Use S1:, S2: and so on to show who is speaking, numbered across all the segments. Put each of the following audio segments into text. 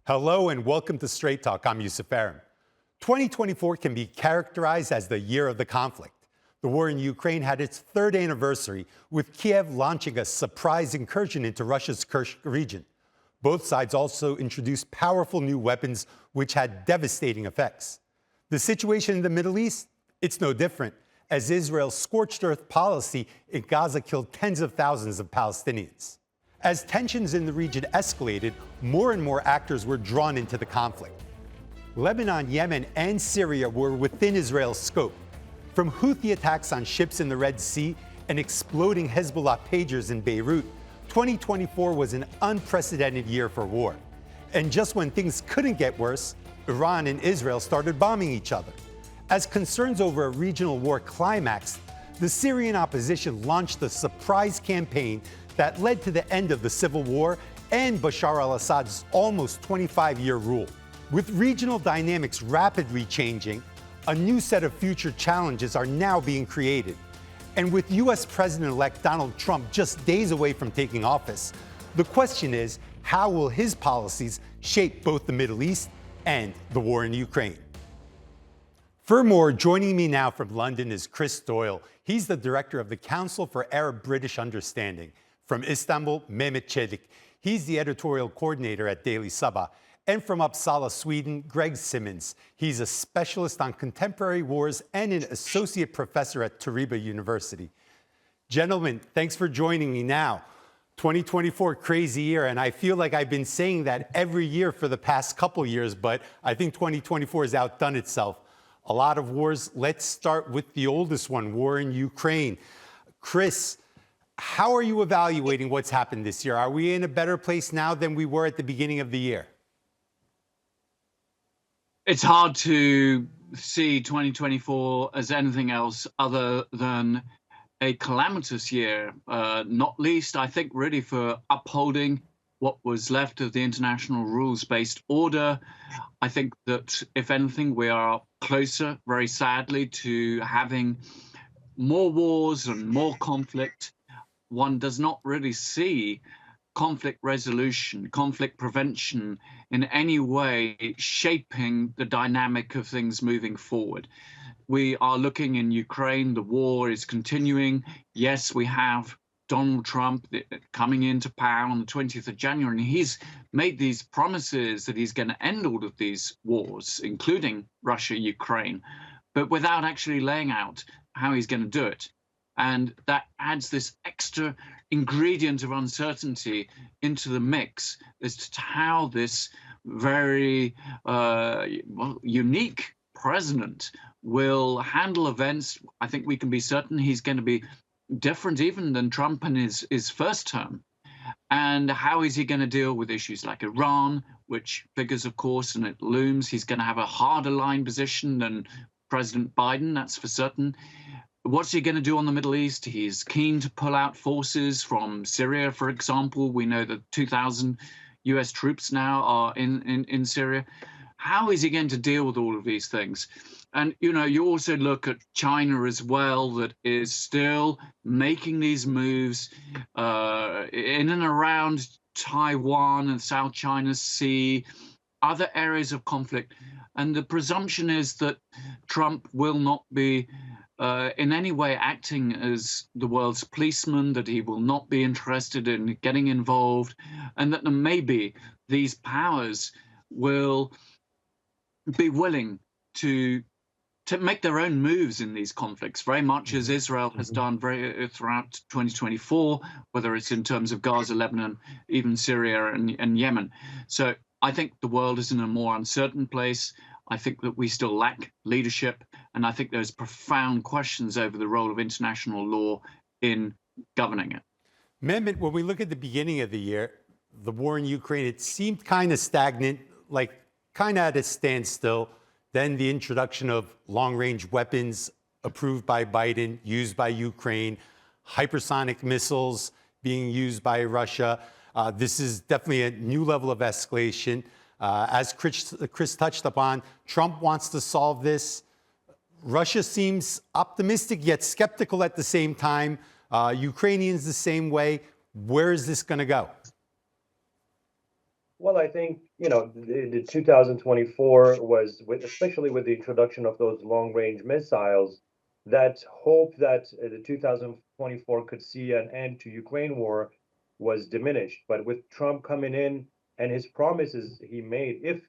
S1: Hello and welcome to Straight Talk. I'm Yusuf Aram. 2024 can be characterized as the year of the conflict. The war in Ukraine had its third anniversary, with Kiev launching a surprise incursion into Russia's Kursk region. Both sides also introduced powerful new weapons which had devastating effects. The situation in the Middle East? It's no different, as Israel's scorched earth policy in Gaza killed tens of thousands of Palestinians. As tensions in the region escalated, more and more actors were drawn into the conflict. Lebanon, Yemen, and Syria were within Israel's scope. From Houthi attacks on ships in the Red Sea and exploding Hizbollah pagers in Beirut, 2024 was an unprecedented year for war. And just when things couldn't get worse, Iran and Israel started bombing each other. As concerns over a regional war climaxed, the Syrian opposition launched a surprise campaign that led to the end of the civil war and Bashar al-Assad's almost 25-year rule. With regional dynamics rapidly changing, a new set of future challenges are now being created. And with U.S. President-elect Donald Trump just days away from taking office, the question is, how will his policies shape both the Middle East and the war in Ukraine? For more, joining me now from London is Chris Doyle. He's the director of the Council for Arab-British Understanding. From Istanbul, Mehmet Çelik. He's the editorial coordinator at Daily Sabah. And from Uppsala, Sweden, Greg Simmons. He's a specialist on contemporary wars and an associate professor at Tariba University. Gentlemen, thanks for joining me now. 2024, crazy year, and I feel like I've been saying that every year for the past couple years, but I think 2024 has outdone itself. A lot of wars. Let's start with the oldest one, war in Ukraine. Chris, how are you evaluating what's happened this year? Are we in a better place now than we were at the beginning of the year?
S2: It's hard to see 2024 as anything else other than a calamitous year, not least, I think, really for upholding what was left of the international rules-based order. I think that, if anything, we are closer, very sadly, to having more wars and more conflict. One does not really see conflict resolution, conflict prevention in any way shaping the dynamic of things moving forward. We are looking in Ukraine, the war is continuing. Yes, we have Donald Trump coming into power on the 20th of January, and he's made these promises that he's going to end all of these wars, including Russia, Ukraine, but without actually laying out how he's going to do it. And that adds this extra ingredient of uncertainty into the mix as to how this very unique president will handle events. I think we can be certain he's going to be different even than Trump in his first term. And how is he going to deal with issues like Iran, which figures, of course, and it looms. He's going to have a harder line position than President Biden, that's for certain. What's he going to do on the Middle East? He's keen to pull out forces from Syria, for example. We know that 2,000 US troops now are in Syria. How is he going to deal with all of these things? And, you know, you also look at China as well, that is still making these moves in and around Taiwan and South China Sea, other areas of conflict. And the presumption is that Trump will not be in any way acting as the world's policeman, that he will not be interested in getting involved, and that maybe these powers will be willing to make their own moves in these conflicts, very much as Israel has done throughout 2024, whether it's in terms of Gaza, Lebanon, even Syria and Yemen. So I think the world is in a more uncertain place. I think that we still lack leadership, and I think there's profound questions over the role of international law in governing it.
S1: Mehmet, when we look at the beginning of the year, the war in Ukraine, it seemed kind of stagnant, like kind of at a standstill. Then the introduction of long-range weapons approved by Biden, used by Ukraine, hypersonic missiles being used by Russia. This is definitely a new level of escalation. As Chris touched upon, Trump wants to solve this. Russia seems optimistic yet skeptical at the same time. Ukrainians the same way. Where is this going to go?
S3: Well, I think, the 2024 was especially with the introduction of those long-range missiles, that hope that the 2024 could see an end to Ukraine war was diminished. But with Trump coming in and his promises he made, if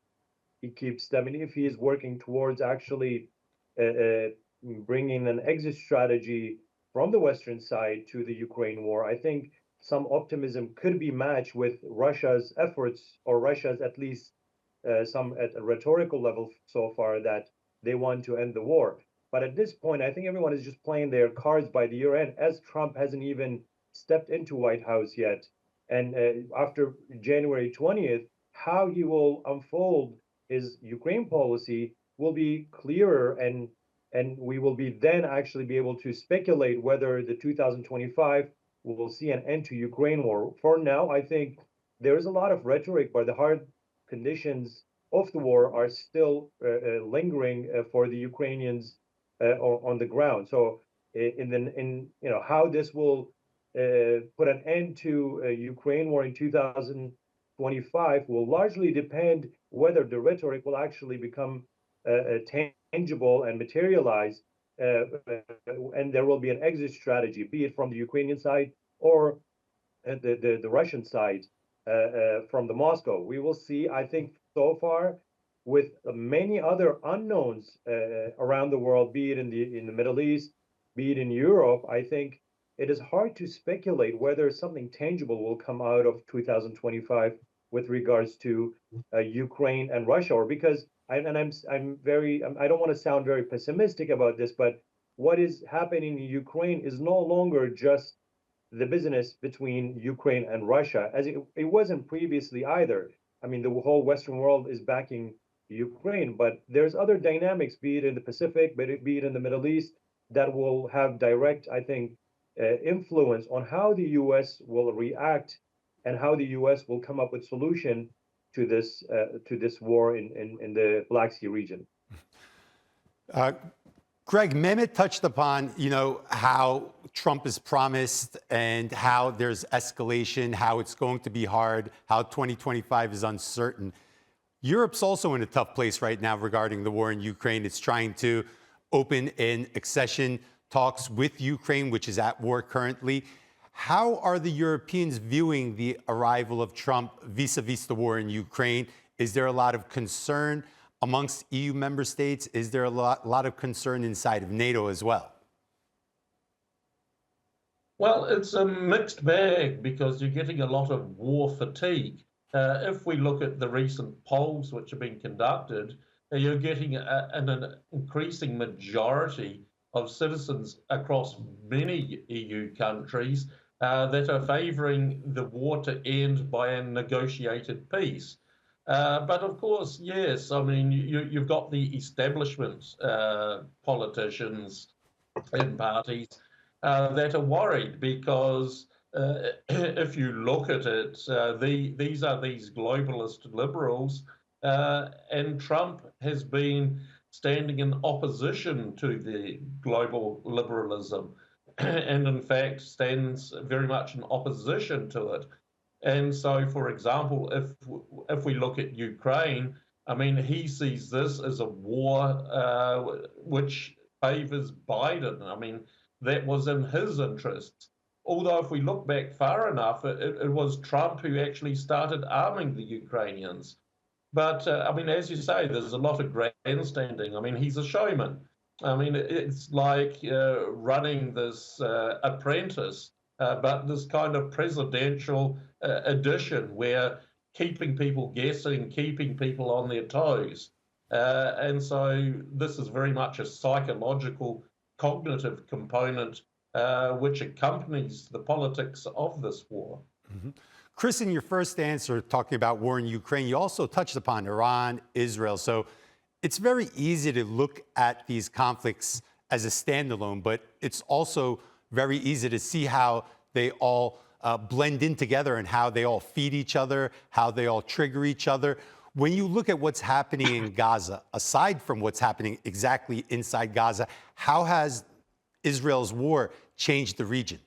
S3: he keeps them, and if he is working towards actually uh, uh, bringing an exit strategy from the Western side to the Ukraine war, I think some optimism could be matched with Russia's efforts, or Russia's at least some at a rhetorical level so far, that they want to end the war. But at this point, I think everyone is just playing their cards by the year end, as Trump hasn't even stepped into White House yet. And after January 20th, how he will unfold his Ukraine policy will be clearer, and we will be then actually be able to speculate whether the 2025 will see an end to Ukraine war. For now, I think there is a lot of rhetoric, but the hard conditions of the war are still lingering for the Ukrainians on the ground. So, how this will put an end to Ukraine war in 2025 will largely depend whether the rhetoric will actually become tangible and materialize, and there will be an exit strategy, be it from the Ukrainian side or the Russian side from the Moscow. We will see. I think so far, with many other unknowns around the world, be it in the Middle East, be it in Europe, I think it is hard to speculate whether something tangible will come out of 2025 with regards to Ukraine and Russia, or because I don't want to sound very pessimistic about this, but what is happening in Ukraine is no longer just the business between Ukraine and Russia, as it wasn't previously either. I mean, the whole Western world is backing Ukraine, but there's other dynamics, be it in the Pacific, be it in the Middle East, that will have direct, I think, influence on how the U.S. will react and how the U.S. will come up with solution to this war in the Black Sea region.
S1: Greg, Mehmet touched upon, how Trump is promised and how there's escalation, how it's going to be hard, how 2025 is uncertain. Europe's also in a tough place right now regarding the war in Ukraine. It's trying to open in accession talks with Ukraine, which is at war currently. How are the Europeans viewing the arrival of Trump vis-a-vis the war in Ukraine? Is there a lot of concern amongst EU member states? Is there a lot of concern inside of NATO as well?
S4: Well, it's a mixed bag because you're getting a lot of war fatigue. If we look at the recent polls which have been conducted, you're getting an increasing majority of citizens across many EU countries that are favouring the war to end by a negotiated peace. But of course, yes, I mean, you've got the establishment politicians and parties that are worried because if you look at it, these are these globalist liberals, and Trump has been standing in opposition to the global liberalism, and in fact stands very much in opposition to it. And so, for example, if we look at Ukraine, I mean, he sees this as a war which favors Biden. I mean, that was in his interests. Although if we look back far enough, it was Trump who actually started arming the Ukrainians. But, I mean, as you say, there's a lot of grandstanding. I mean, he's a showman. I mean, it's like running this apprentice, but this kind of presidential edition where keeping people guessing, keeping people on their toes. And so this is very much a psychological, cognitive component which accompanies the politics of this war.
S1: Mm-hmm. Chris, in your first answer, talking about war in Ukraine, you also touched upon Iran, Israel. So it's very easy to look at these conflicts as a standalone, but it's also very easy to see how they all blend in together and how they all feed each other, how they all trigger each other. When you look at what's happening in Gaza, aside from what's happening exactly inside Gaza, how has Israel's war changed the region?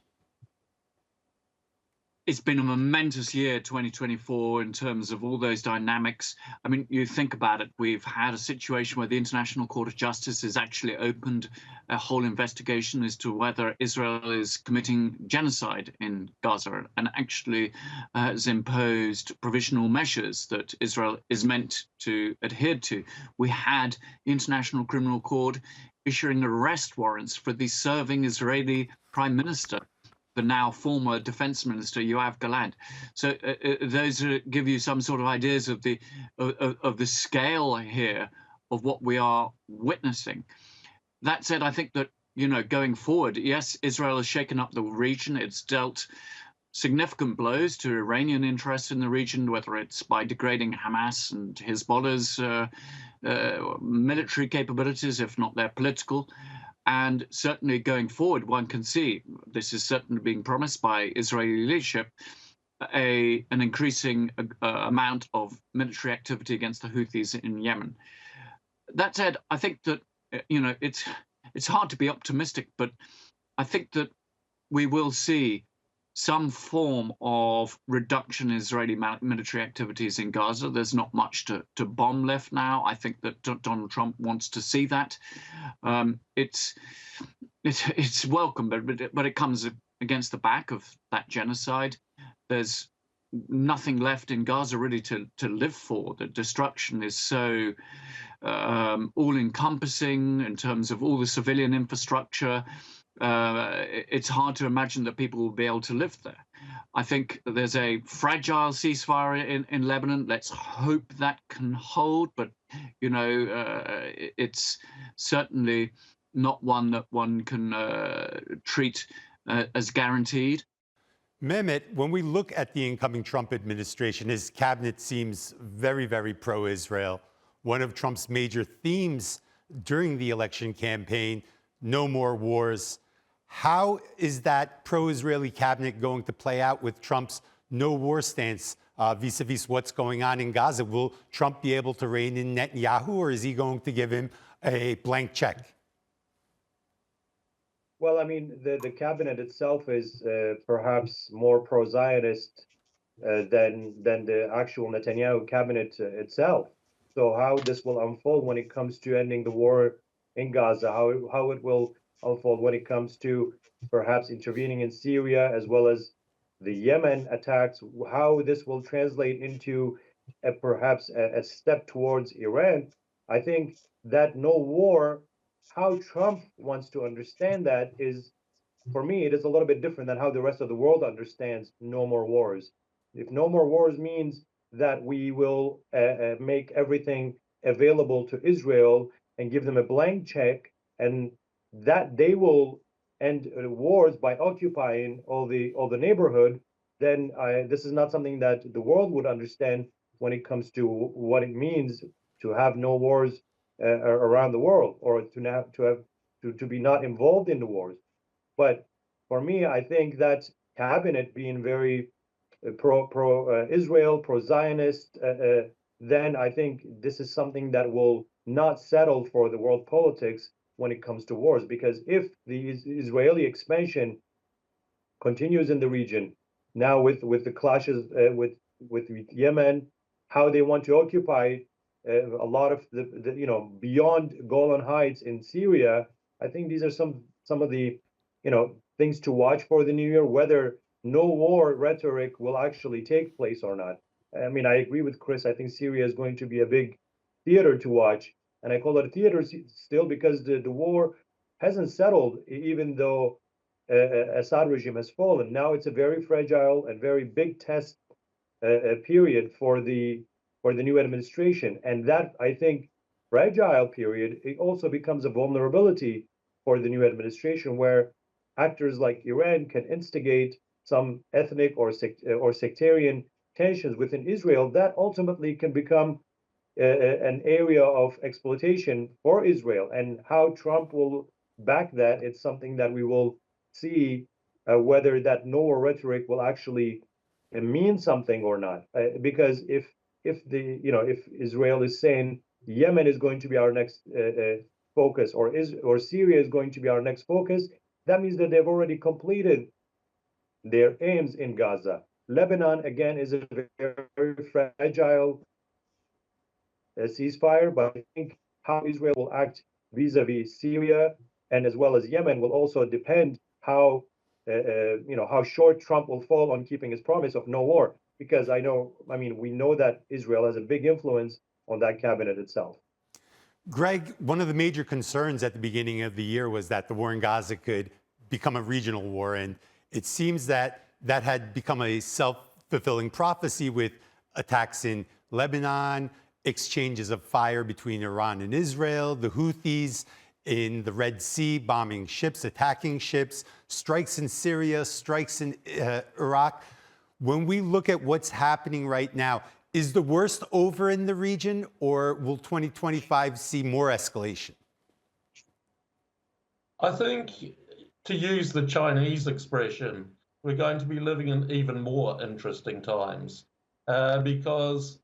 S2: It's been a momentous year, 2024, in terms of all those dynamics. I mean, you think about it, we've had a situation where the International Court of Justice has actually opened a whole investigation as to whether Israel is committing genocide in Gaza, and actually has imposed provisional measures that Israel is meant to adhere to. We had the International Criminal Court issuing arrest warrants for the serving Israeli Prime Minister, the now former defense minister, Yoav Gallant. So those give you some sort of ideas of the scale here of what we are witnessing. That said, I think that, you know, going forward, yes, Israel has shaken up the region. It's dealt significant blows to Iranian interests in the region, whether it's by degrading Hamas and Hizbollah's military capabilities, if not their political. And certainly going forward, one can see, this is certainly being promised by Israeli leadership, an increasing amount of military activity against the Houthis in Yemen. That said, I think that, you know, it's hard to be optimistic, but I think that we will see some form of reduction in Israeli military activities in Gaza. There's not much to bomb left now. I think that Donald Trump wants to see that. It's welcome, but it comes against the back of that genocide. There's nothing left in Gaza really to live for. The destruction is so all-encompassing in terms of all the civilian infrastructure. It's hard to imagine that people will be able to live there. I think there's a fragile ceasefire in Lebanon. Let's hope that can hold, but you know, it's certainly not one that one can treat as guaranteed.
S1: Mehmet, when we look at the incoming Trump administration, his cabinet seems very, very pro-Israel. One of Trump's major themes during the election campaign, no more wars. How is that pro-Israeli cabinet going to play out with Trump's no war stance vis-a-vis what's going on in Gaza? Will Trump be able to rein in Netanyahu, or is he going to give him a blank check?
S3: Well, I mean, the cabinet itself is perhaps more pro-Zionist than the actual Netanyahu cabinet itself. So how this will unfold when it comes to ending the war in Gaza, how it will unfold when it comes to perhaps intervening in Syria, as well as the Yemen attacks, how this will translate into perhaps a step towards Iran. I think that no war, how Trump wants to understand that is, for me, it is a little bit different than how the rest of the world understands no more wars. If no more wars means that we will make everything available to Israel and give them a blank check, and that they will end wars by occupying all the neighborhood, then this is not something that the world would understand when it comes to what it means to have no wars around the world, or to be not involved in the wars. But for me, I think that cabinet being very pro Israel, pro Zionist, then I think this is something that will not settle for the world politics when it comes to wars. Because if the Israeli expansion continues in the region, now with the clashes with Yemen, how they want to occupy a lot of the you know, beyond Golan Heights in Syria, I think these are some of the, you know, things to watch for the new year, whether no war rhetoric will actually take place or not. I mean, I agree with Chris. I think Syria is going to be a big theater to watch. And I call it a theater still because the war hasn't settled, even though Assad regime has fallen. Now it's a very fragile and very big test period for the new administration. And that, I think, fragile period, it also becomes a vulnerability for the new administration, where actors like Iran can instigate some ethnic or sectarian tensions within Israel that ultimately can become an area of exploitation for Israel. And how Trump will back that, it's something that we will see whether that no war rhetoric will actually mean something or not. Because if Israel is saying Yemen is going to be our next focus, or Syria is going to be our next focus, that means that they've already completed their aims in Gaza. Lebanon, again, is a very fragile ceasefire, but I think how Israel will act vis-a-vis Syria and as well as Yemen will also depend how how short Trump will fall on keeping his promise of no war. Because we know that Israel has a big influence on that cabinet itself.
S1: Greg, one of the major concerns at the beginning of the year was that the war in Gaza could become a regional war. And it seems that that had become a self-fulfilling prophecy with attacks in Lebanon, exchanges of fire between Iran and Israel, the Houthis in the Red Sea bombing ships, attacking ships, strikes in Syria, strikes in Iraq. When we look at what's happening right now, is the worst over in the region, or will 2025 see more escalation?
S4: I think, to use the Chinese expression, we're going to be living in even more interesting times because,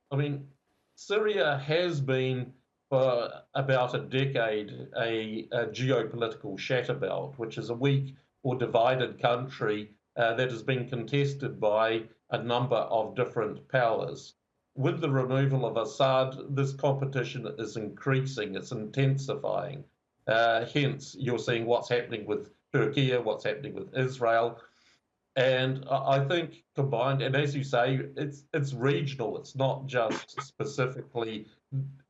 S4: Syria has been for about a decade a geopolitical shatterbelt, which is a weak or divided country that has been contested by a number of different powers. With the removal of Assad, this competition is increasing, it's intensifying. Hence, you're seeing what's happening with Turkey, what's happening with Israel. And I think combined, and as you say, it's regional, it's not just specifically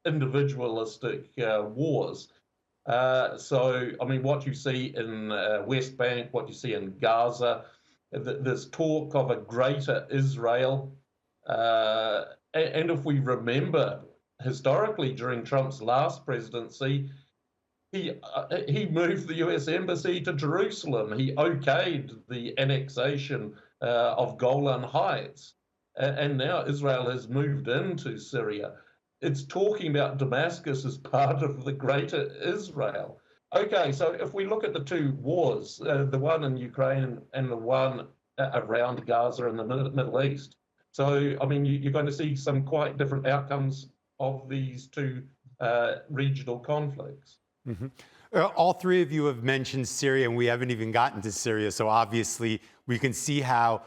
S4: individualistic wars. What you see in West Bank, what you see in Gaza, there's talk of a greater Israel. And if we remember, historically, during Trump's last presidency, he moved the US embassy to Jerusalem. He okayed the annexation of Golan Heights. And now Israel has moved into Syria. It's talking about Damascus as part of the greater Israel. Okay, so if we look at the two wars, the one in Ukraine and the one around Gaza in the Middle East. So, you're going to see some quite different outcomes of these two regional conflicts.
S1: Mm-hmm. All three of you have mentioned Syria, and we haven't even gotten to Syria. So obviously, we can see how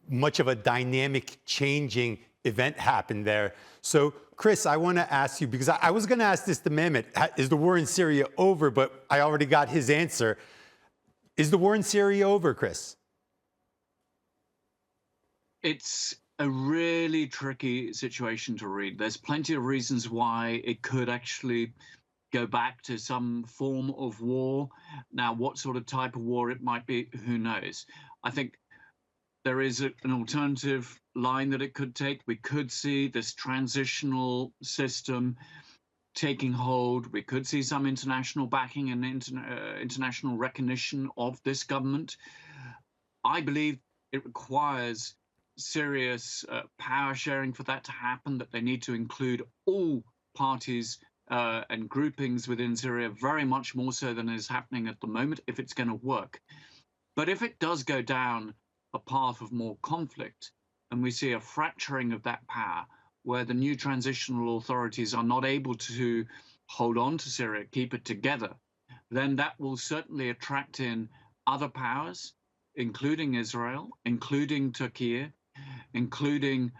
S1: much of a dynamic changing event happened there. So, Chris, I want to ask you, because I was going to ask this to Mehmet, is the war in Syria over? But I already got his answer. Is the war in Syria over, Chris?
S2: It's a really tricky situation to read. There's plenty of reasons why it could actually go back to some form of war. Now, what sort of type of war it might be, who knows? I think there is an alternative line that it could take. We could see this transitional system taking hold. We could see some international backing and international recognition of this government. I believe it requires serious power sharing for that to happen, that they need to include all parties and groupings within Syria, very much more so than is happening at the moment, if it's going to work. But if it does go down a path of more conflict, and we see a fracturing of that power, where the new transitional authorities are not able to hold on to Syria, keep it together, then that will certainly attract in other powers, including Israel, including Turkey, including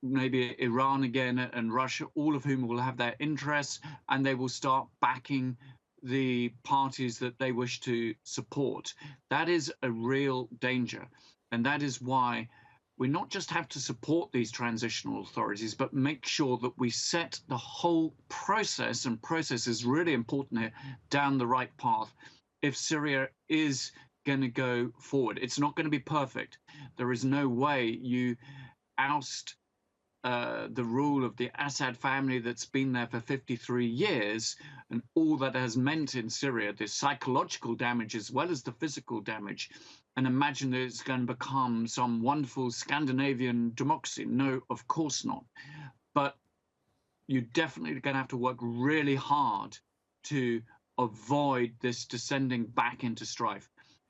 S2: maybe Iran again and Russia, all of whom will have their interests, and they will start backing the parties that they wish to support. That is a real danger. And that is why we not just have to support these transitional authorities, but make sure that we set the whole process, and process is really important here, down the right path. If Syria is going to go forward, it's not going to be perfect. There is no way you oust the rule of the Assad family that's been there for 53 years and all that has meant in Syria, the psychological damage as well as the physical damage, and imagine that it's going to become some wonderful Scandinavian democracy. No, of course not. But you're definitely going to have to work really hard to avoid this descending back into strife.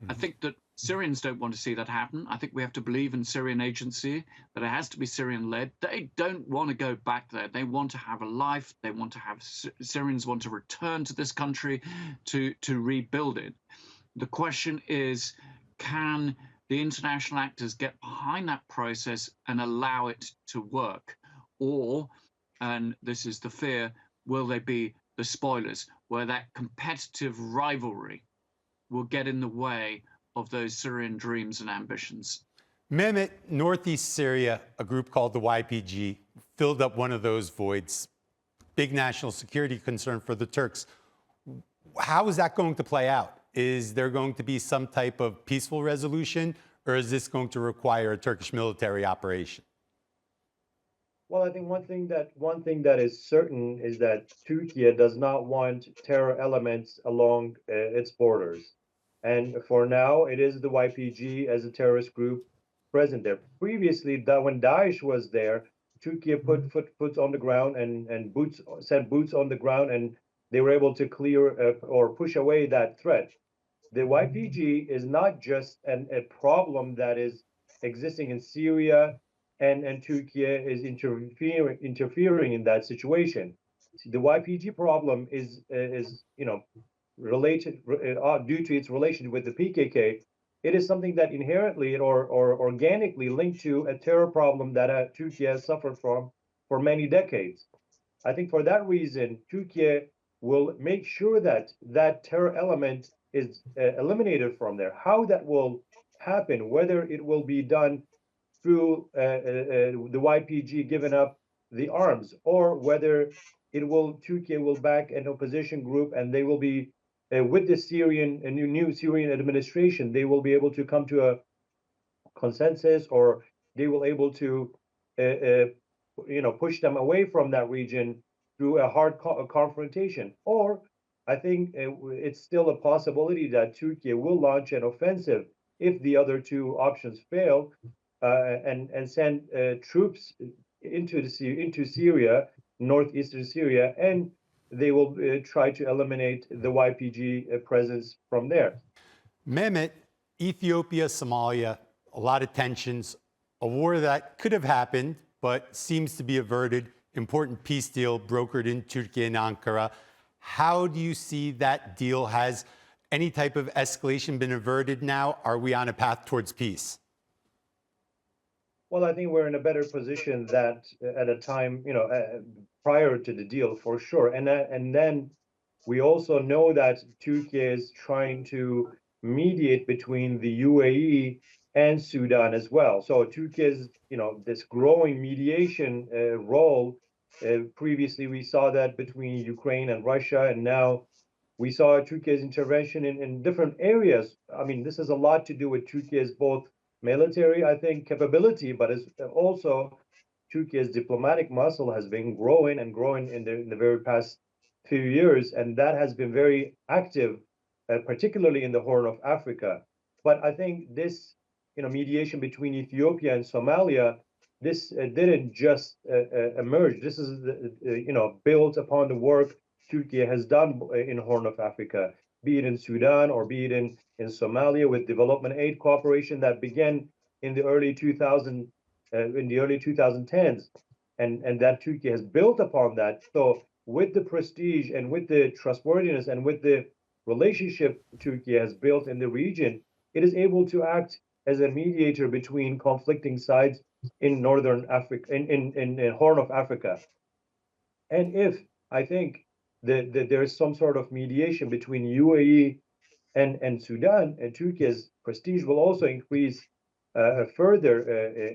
S2: I think that Syrians don't want to see that happen. I think we have to believe in Syrian agency, that it has to be Syrian-led. They don't want to go back there. They want to have a life. They want to have, Syrians want to return to this country to rebuild it. The question is, can the international actors get behind that process and allow it to work? Or, and this is the fear, will they be the spoilers, where that competitive rivalry will get in the way of those Syrian dreams and ambitions?
S1: Mehmet, northeast Syria, a group called the YPG, filled up one of those voids. Big national security concern for the Turks. How is that going to play out? Is there going to be some type of peaceful resolution, or is this going to require a Turkish military operation?
S3: Well, I think one thing that is certain is that Turkey does not want terror elements along its borders, and for now, it is the YPG as a terrorist group present there. Previously, that when Daesh was there, Turkey put foot on the ground and sent boots on the ground, and they were able to clear or push away that threat. The YPG is not just a problem that is existing in Syria, and Turkey is interfering in that situation. The YPG problem is related due to its relation with the PKK. It is something that inherently or organically linked to a terror problem that Turkey has suffered from for many decades. I think for that reason, Turkey will make sure that that terror element is eliminated from there. How that will happen, whether it will be done through the YPG giving up the arms, or whether Turkey will back an opposition group and they will be with the new Syrian administration, they will be able to come to a consensus, or they will able to push them away from that region through a hard confrontation. Or I think it's still a possibility that Turkey will launch an offensive if the other two options fail, and send troops into Syria, northeastern Syria, and they will try to eliminate the YPG presence from there.
S1: Mehmet, Ethiopia, Somalia, a lot of tensions, a war that could have happened but seems to be averted, important peace deal brokered in Turkey and Ankara. How do you see that deal? Has any type of escalation been averted now? Are we on a path towards peace?
S3: Well, I think we're in a better position that at a time, prior to the deal, for sure. And then we also know that Turkey is trying to mediate between the UAE and Sudan as well. So Turkey's, this growing mediation role. Previously, we saw that between Ukraine and Russia, and now we saw Turkey's intervention in different areas. I mean, this has a lot to do with Turkey's both military, I think, capability, but it's also Turkey's diplomatic muscle has been growing and growing in the very past few years, and that has been very active, particularly in the Horn of Africa. But I think this, mediation between Ethiopia and Somalia, this didn't just emerge. This is, built upon the work Turkey has done in Horn of Africa, be it in Sudan or be it in Somalia, with development aid cooperation that began in the early 2010s, and that Turkey has built upon that. So with the prestige and with the trustworthiness and with the relationship Turkey has built in the region, it is able to act as a mediator between conflicting sides in northern Africa, in Horn of Africa. And if I think that there is some sort of mediation between UAE and Sudan, and Turkey's prestige will also increase further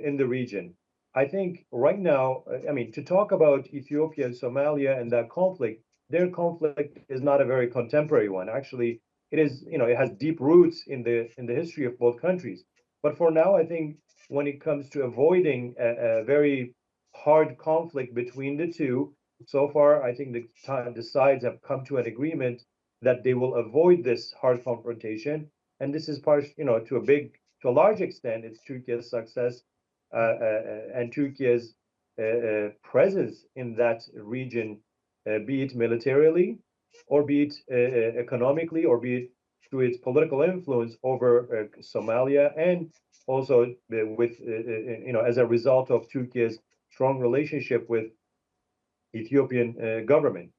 S3: in the region. I think right now, to talk about Ethiopia and Somalia and that conflict, their conflict is not a very contemporary one. Actually, it is, it has deep roots in the history of both countries. But for now, I think when it comes to avoiding a very hard conflict between the two, so far, I think the sides have come to an agreement that they will avoid this hard confrontation, and this is part, to a large extent, it's Turkey's success and Turkey's presence in that region, be it militarily, or be it economically, or be it through its political influence over Somalia, and also with, as a result of Turkey's strong relationship with Ethiopian government.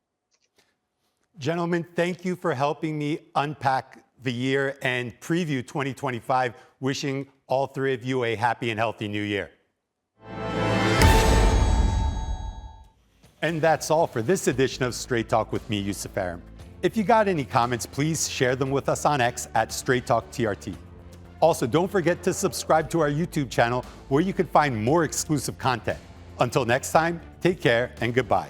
S1: Gentlemen, thank you for helping me unpack the year and preview 2025, wishing all three of you a happy and healthy new year. And that's all for this edition of Straight Talk with me, Yusuf Aram. If you got any comments, please share them with us on X at Straight Talk TRT. Also, don't forget to subscribe to our YouTube channel where you can find more exclusive content. Until next time, take care and goodbye.